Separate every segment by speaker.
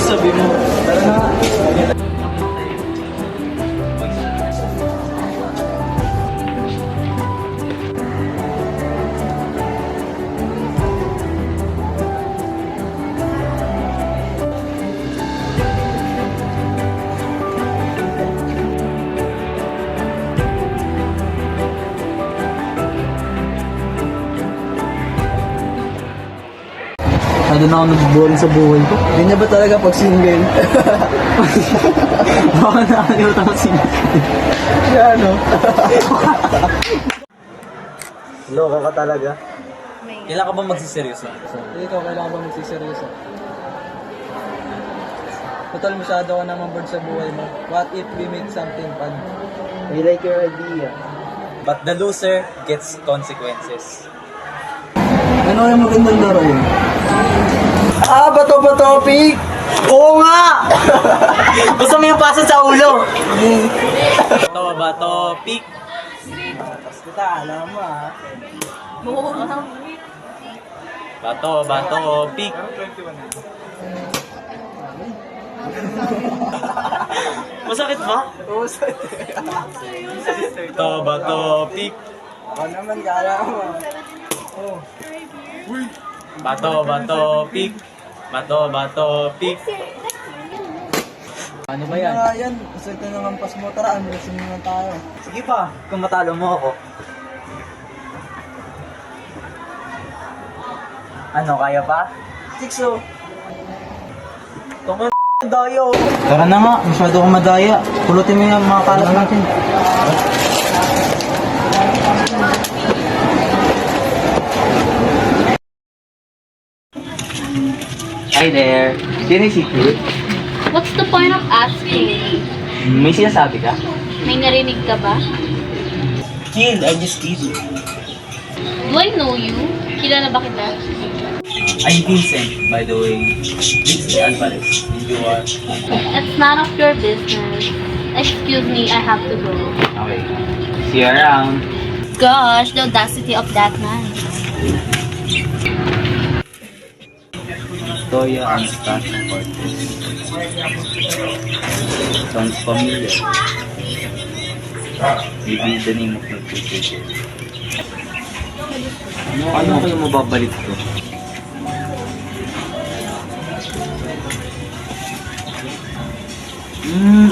Speaker 1: Sabi mo, tara na. Doon ako nag-boring sa buhay ko. Ganyan ba talaga pag single? Baka nakalimutan ko single. Siya ano? Loko ka talaga.
Speaker 2: Kailan ka ba magsiseryoso?
Speaker 1: Ikaw, kailangan ba magsiseryoso? Total, masyado ka naman bored sa buhay mo. What if we make something fun? We like your idea.
Speaker 2: But the loser gets consequences.
Speaker 1: Ano yung magandang laro yun? Bato ba topic? Oo nga! Gusto mo yung pasok sa ulo?
Speaker 2: Bato ba topic?
Speaker 1: Kita, alam mo
Speaker 2: Bato ba topic? Masakit ba?
Speaker 1: Oo, sakit.
Speaker 2: Bato ba topic?
Speaker 1: Ako naman, kala mo. Oh.
Speaker 2: Bato ba topic? Bato ba topic? Ano ba yan?
Speaker 1: Yan, isang ng hampas mo. Tara, unboxing naman tayo.
Speaker 2: Sige pa, kung matalo mo ako. Ano, kaya pa?
Speaker 1: Sikso.
Speaker 2: Tungan dayo.
Speaker 1: Tara na nga, masyado kong madaya. Pulutin mo yung mga kalat natin.
Speaker 2: Hi there. Sino si Kid?
Speaker 3: What's the point of asking?
Speaker 2: May sinasabi ka?
Speaker 3: May narinig ka ba?
Speaker 2: Kid, I just kidding.
Speaker 3: Do I know you? Kilala ba kita?
Speaker 2: I'm Vincent, by the way. Vincent Alvarez. And you are?
Speaker 3: It's none of your business. Excuse me, I have to go.
Speaker 2: Okay. See you around.
Speaker 3: Gosh, the audacity of that man.
Speaker 2: Toya Anastasia Cortez. Sounds familiar. Maybe the name of my future. Paano kayo mababalik to?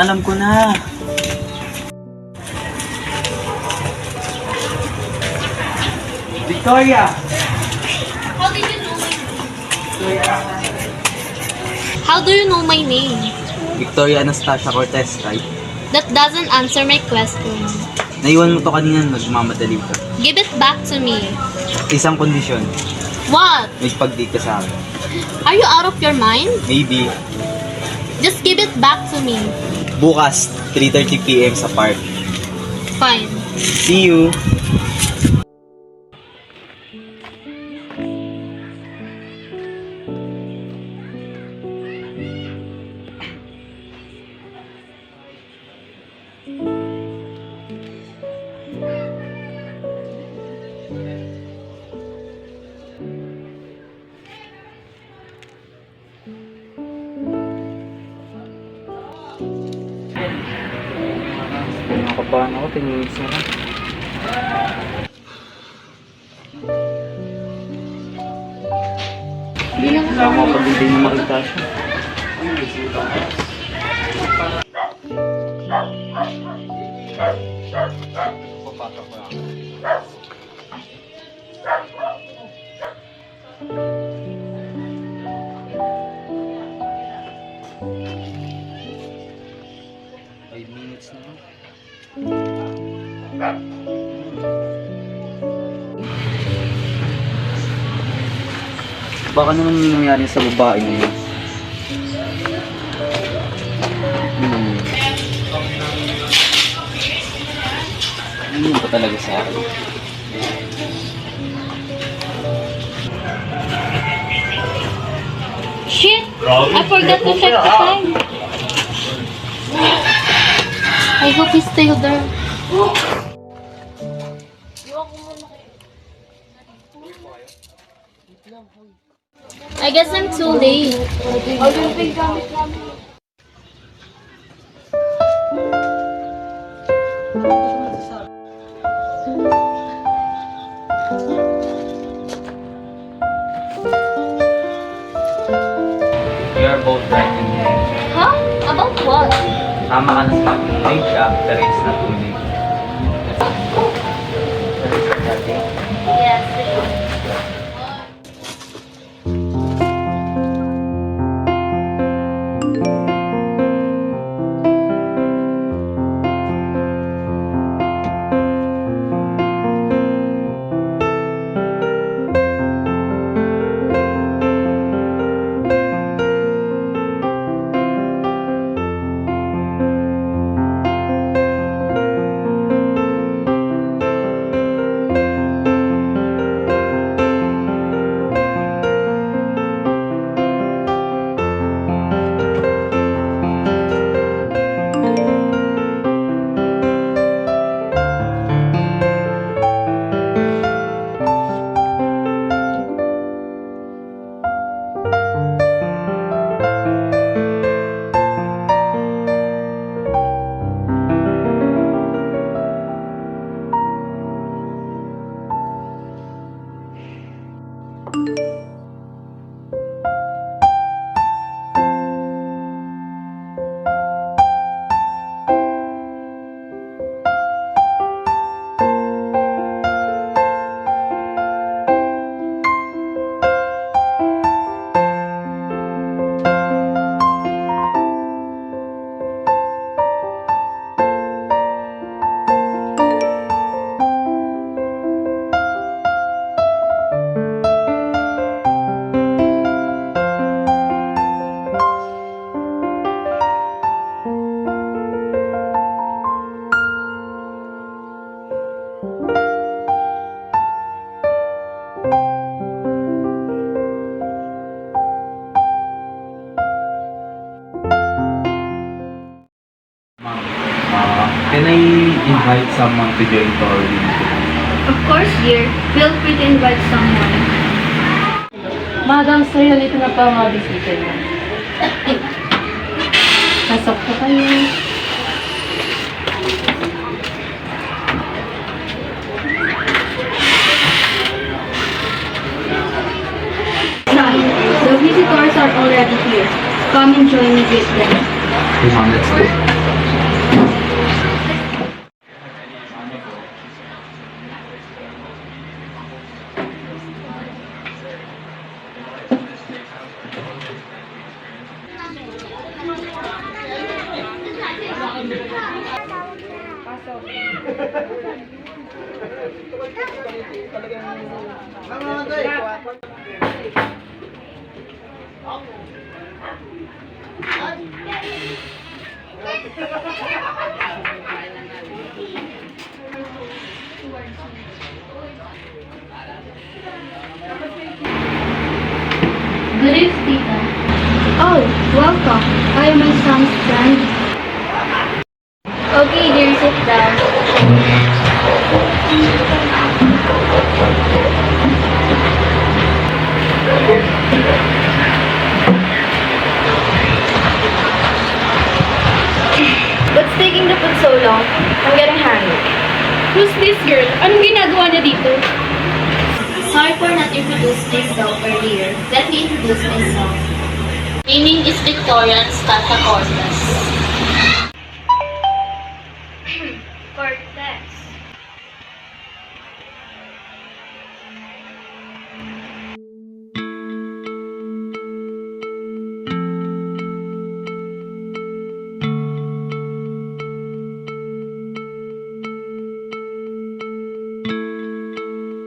Speaker 2: Alam ko na. Victoria!
Speaker 3: How did you know my name? How do you know my name?
Speaker 2: Victoria Anastasia Cortez, right?
Speaker 3: That doesn't answer my question.
Speaker 2: Naiwan mo to kanina nagmamadali ka.
Speaker 3: Give it back to me.
Speaker 2: Isang kondisyon,
Speaker 3: What?
Speaker 2: may pag-date ka sa akin.
Speaker 3: Are you out of your mind?
Speaker 2: Maybe,
Speaker 3: Just give it back to me.
Speaker 2: bukas, 3:30 PM sa park.
Speaker 3: Fine.
Speaker 2: See you! Nakabahan ako, tingin sa na.
Speaker 3: Hindi lang
Speaker 2: Wala ako pag-ibig na makita siya. Baka naman yung nangyari sa babae niya. Hindi pa talaga sa akin.
Speaker 3: Shit! I forgot to check the time. I hope he's still there. I guess I'm too late.
Speaker 2: We are both right in the end.
Speaker 3: Huh? About what?
Speaker 2: Tama ka na sa akin. Late siya, pero it's not too late.
Speaker 3: Yes.
Speaker 2: Can I invite someone to join to our meeting today?
Speaker 4: Of course, dear. Feel free to invite someone.
Speaker 5: Madam, sir, halito na pa ang mga bisita niyo. Pasok po kayo.
Speaker 4: Son, the visitors are already here. Come and join me with them.
Speaker 2: Okay, ma'am, let's go.
Speaker 3: Good eve, Tita.
Speaker 4: Oh, welcome. I am my son's friend.
Speaker 3: Okay, dear, sit down.
Speaker 4: What's taking the food so long? I'm getting hungry.
Speaker 5: Who's this girl? Anong ginagawa niya dito?
Speaker 3: Sorry for not introducing myself earlier. Let me introduce myself. My name is Victoria Anstata Cortez.
Speaker 4: Cortez.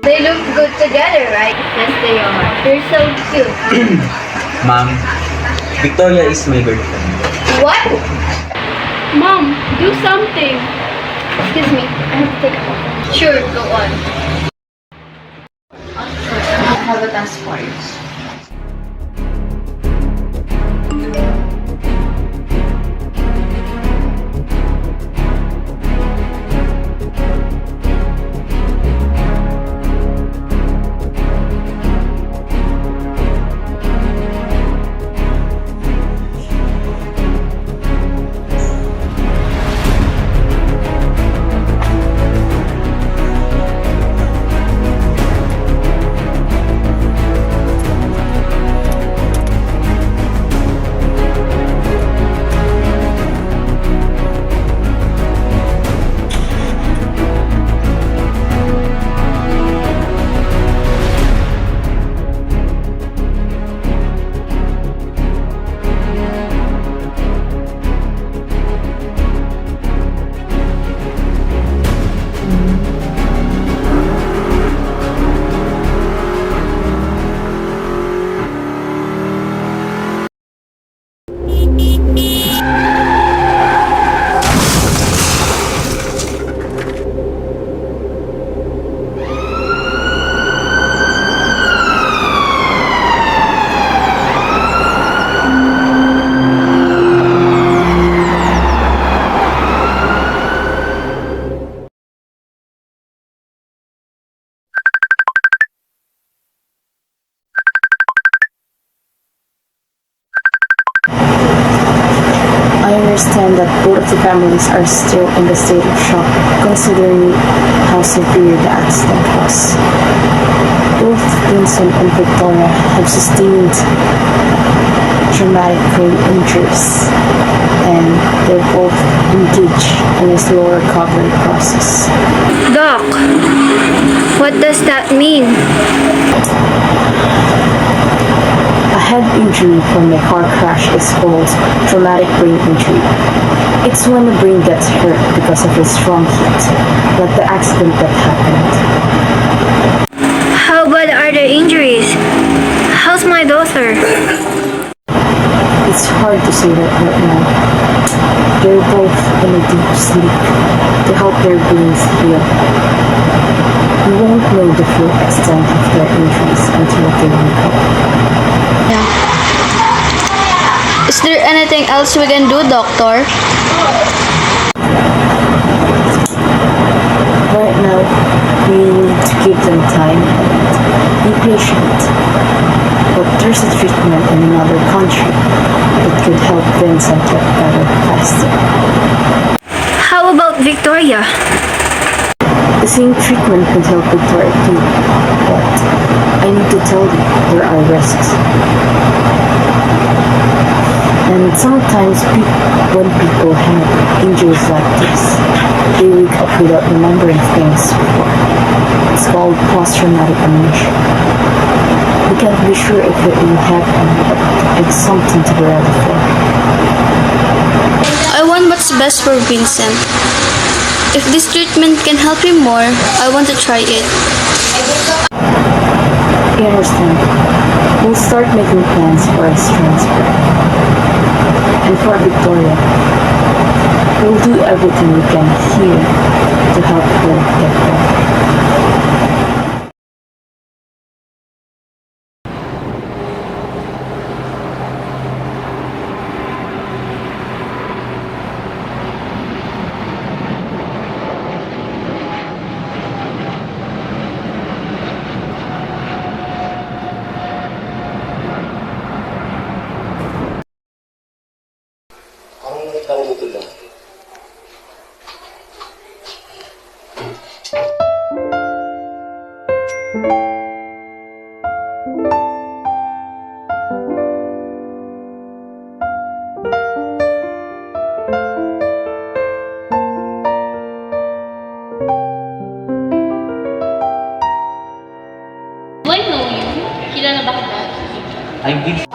Speaker 4: They look good together, right? Yes, they are. They're so cute.
Speaker 2: Ma'am, Victoria is my girlfriend.
Speaker 4: What?
Speaker 5: Mom, do something.
Speaker 4: Excuse me, I have to take a photo.
Speaker 3: Sure, go on.
Speaker 4: I have a task for you.
Speaker 6: I understand that both of the families are still in the state of shock, considering how severe the accident was. Both Vincent and Victoria have sustained traumatic brain injuries, and they're both engaged in a slow recovery process.
Speaker 4: Doc, what does that mean?
Speaker 6: A head injury from a car crash is called traumatic brain injury. It's when the brain gets hurt because of a strong heat, like the accident that happened.
Speaker 4: How bad are the injuries? How's my daughter?
Speaker 6: It's hard to say that right now. They're both in a deep sleep to help their brains heal. We won't know the full extent of their injuries until they wake up.
Speaker 4: Is there anything else we can do, doctor?
Speaker 6: Right now, we need to give them time and be patient. But there's a treatment in another country that could help Vincent get better faster.
Speaker 4: How about Victoria?
Speaker 6: The same treatment could help Victoria too, but I need to tell you there are risks. And sometimes when people have injuries like this, they wake up without remembering things before. It's called post-traumatic amnesia. We can't be sure if it will happen, but it's something to be ready for.
Speaker 7: I want what's best for Vincent. If this treatment can help him more, I want to try it.
Speaker 6: I understand. We'll start making plans for his transfer. And for Victoria, we'll do everything we can here to help her get better.
Speaker 3: Do I know you? Kilala ba kita?
Speaker 2: I'm Vince.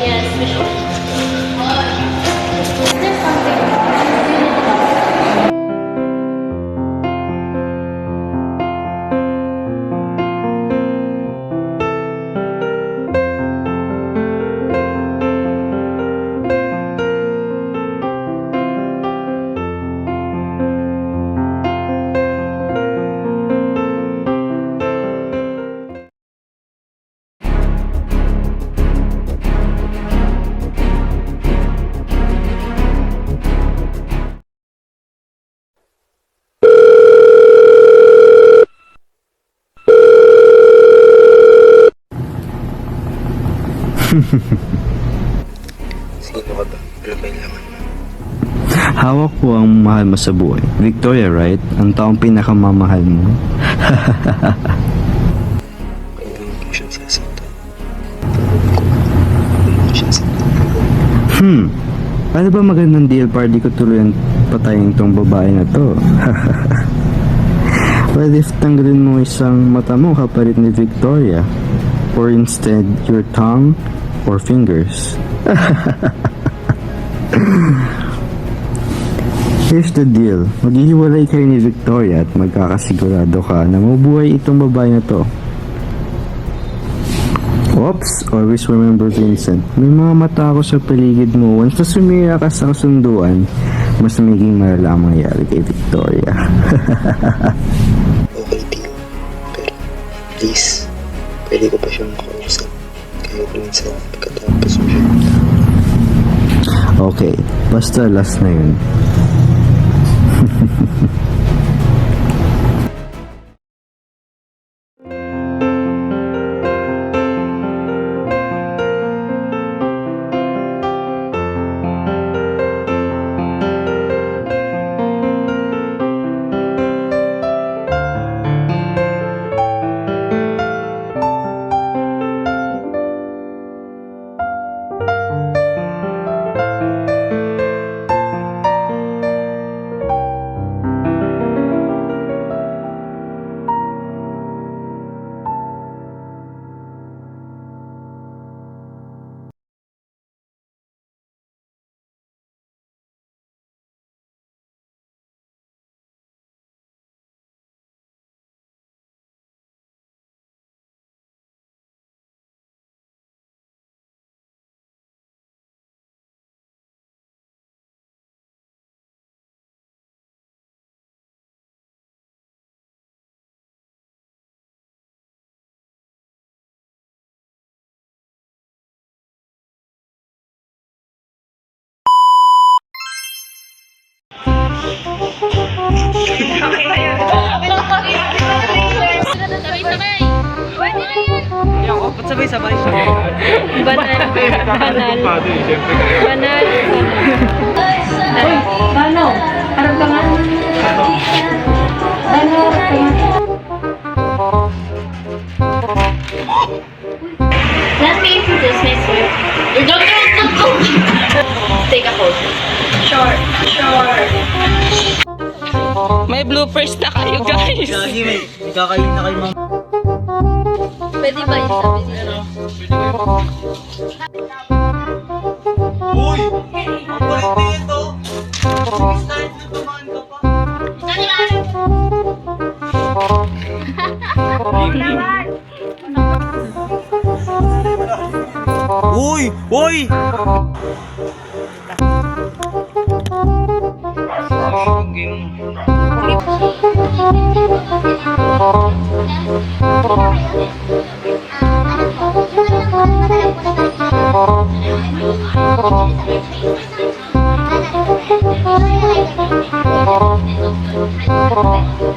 Speaker 3: Yes, Michelle. Is there something?
Speaker 8: Sino ka ba? Ano ba yung laman mo?
Speaker 9: Hawak ko ang mahal mo sa buhay. Victoria, right? Ang taong pinakamamahal mo.
Speaker 8: Kaya lang ko siyang sasaktan. Huwag ko siyang saktan.
Speaker 9: Paano ba magandang deal para di ko tuluyan patayin tong babae na to? Well, if tanggalin mo isang mata mo kapalit ni Victoria, or instead your tongue or fingers. Here's the deal. Maghihiwalay kayo ni Victoria at magkakasigurado ka na mabuhay itong babae na to. Oops, always remember Vincent, may mga mata ako sa paligid mo. Once na sumira ka sa kasunduan, mas magiging malala ang mangyayari kay Victoria.
Speaker 8: Okay, deal. Pero, please, pwede ko pa siyang makausap. Kaya ko minsan pagkatapos mo siya.
Speaker 9: Okay, basta last na yun.
Speaker 1: Sabay-sabay.
Speaker 5: Banal. Banal. Banal.
Speaker 4: Bano, harap ka nga. Bano, harap ka nga.
Speaker 3: Let me introduce myself. Take a photo.
Speaker 5: May bloopers na kayo, guys.
Speaker 1: Lagi may kakain na kayo mga...
Speaker 3: Pwede ba yung sabi nila?
Speaker 1: Uy! Ang kulit ito! Start na tumaan ka pa. Uy! Uy!
Speaker 3: Thank you.